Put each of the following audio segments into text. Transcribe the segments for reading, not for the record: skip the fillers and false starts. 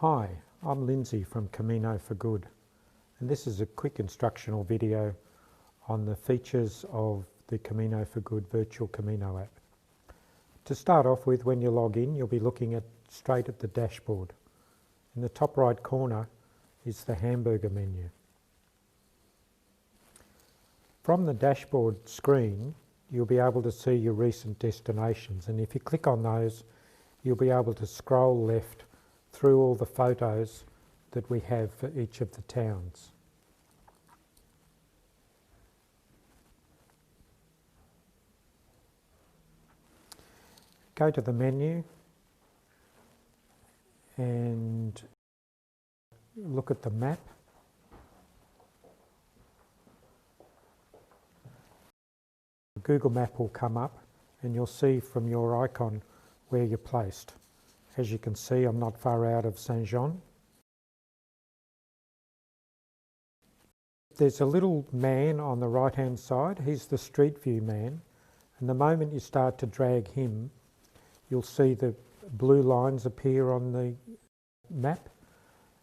Hi, I'm Lindsay from Camino for Good, and this is a quick instructional video on the features of the Camino for Good Virtual Camino app. To start off with, when you log in, you'll be looking straight at the dashboard. In the top right corner is the hamburger menu. From the dashboard screen, you'll be able to see your recent destinations, and if you click on those, you'll be able to scroll left through all the photos that we have for each of the towns. Go to the menu and look at the map. Google Map will come up and you'll see from your icon where you're placed. As you can see, I'm not far out of Saint-Jean. There's a little man on the right hand side. He's the street view man, and the moment you start to drag him, you'll see the blue lines appear on the map,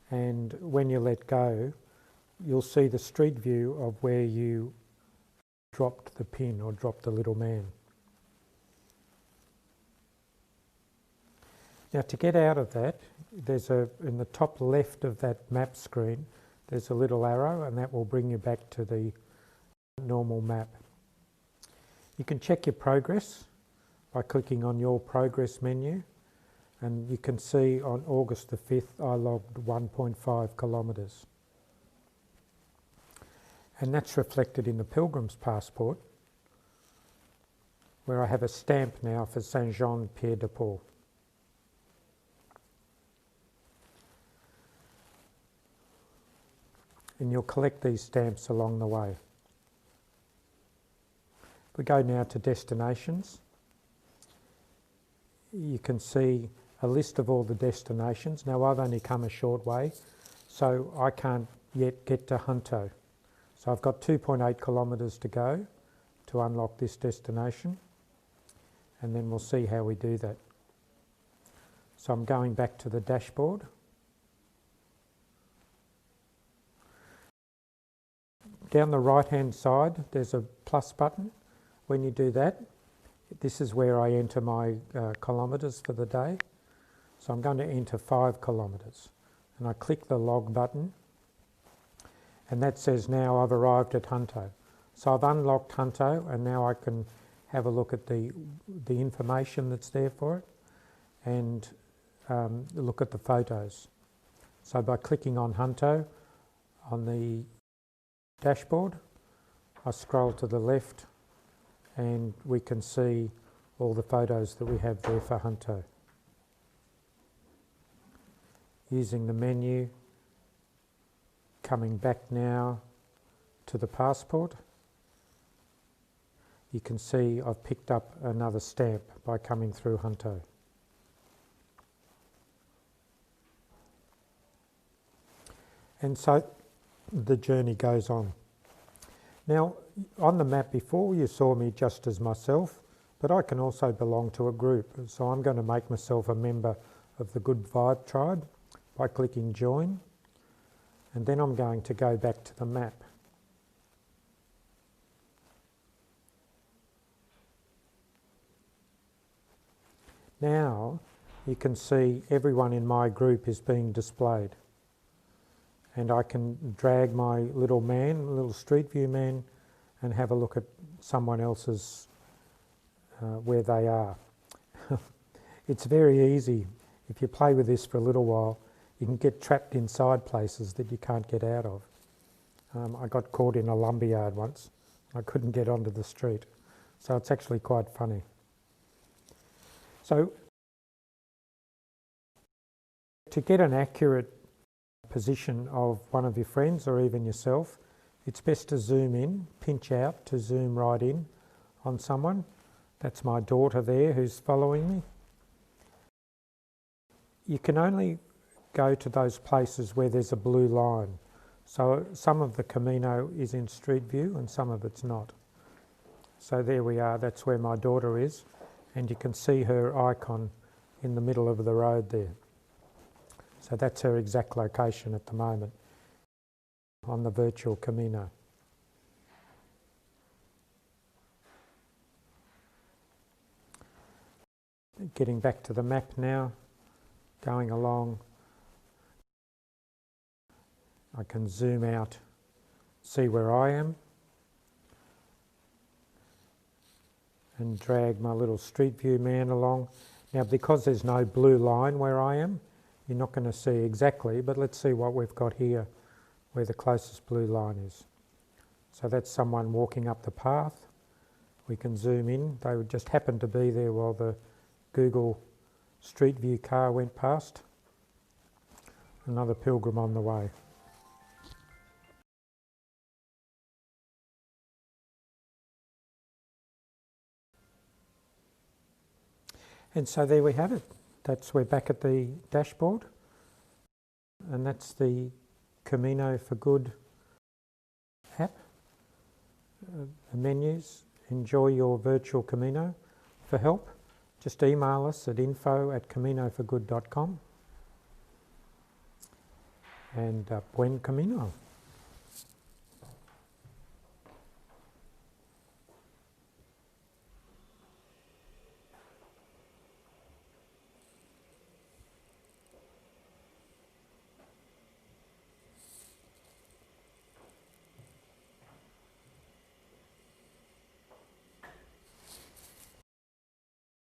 and when you let go, you'll see the street view of where you dropped the pin or dropped the little man. Now, to get out of that, in the top left of that map screen, there's a little arrow, and that will bring you back to the normal map. You can check your progress by clicking on your progress menu, and you can see on August the 5th I logged 1.5 kilometres. And that's reflected in the Pilgrim's Passport, where I have a stamp now for Saint-Jean-Pied-de-Port. And you'll collect these stamps along the way. We go now to destinations. You can see a list of all the destinations. Now, I've only come a short way, so I can't yet get to Hunto. So I've got 2.8 kilometres to go to unlock this destination, and then we'll see how we do that. So I'm going back to the dashboard. Down the right hand side there's a plus button. When you do that, this is where I enter my kilometres for the day. So I'm going to enter 5 kilometres, and I click the log button, and that says now I've arrived at Hunto. So I've unlocked Hunto, and now I can have a look at the information that's there for it and look at the photos. So by clicking on Hunto on the dashboard, I scroll to the left and we can see all the photos that we have there for Hunto. Using the menu, coming back now to the passport, you can see I've picked up another stamp by coming through Hunto. And so the journey goes on. Now, on the map before, you saw me just as myself, but I can also belong to a group. So I'm going to make myself a member of the Good Vibe tribe by clicking join, and then I'm going to go back to the map. Now you can see everyone in my group is being displayed, and I can drag my little man, little street view man, and have a look at someone else's where they are. It's very easy. If you play with this for a little while, you can get trapped inside places that you can't get out of. I got caught in a lumberyard once. I couldn't get onto the street. So it's actually quite funny. So to get an accurate position of one of your friends or even yourself, it's best to zoom in, pinch out to zoom right in on someone. That's my daughter there who's following me. You can only go to those places where there's a blue line. So some of the Camino is in street view and some of it's not. So there we are, that's where my daughter is, and you can see her icon in the middle of the road there. So that's her exact location at the moment on the virtual Camino. Getting back to the map now, going along, I can zoom out, see where I am, and drag my little Street View man along. Now, because there's no blue line where I am, you're not going to see exactly, but let's see what we've got here, where the closest blue line is. So that's someone walking up the path. We can zoom in. They would just happen to be there while the Google Street View car went past. Another pilgrim on the way. And so there we have it. We're back at the dashboard, and that's the Camino for Good app. The menus. Enjoy your virtual Camino. For help, just email us at info@caminoforgood.com. And buen camino.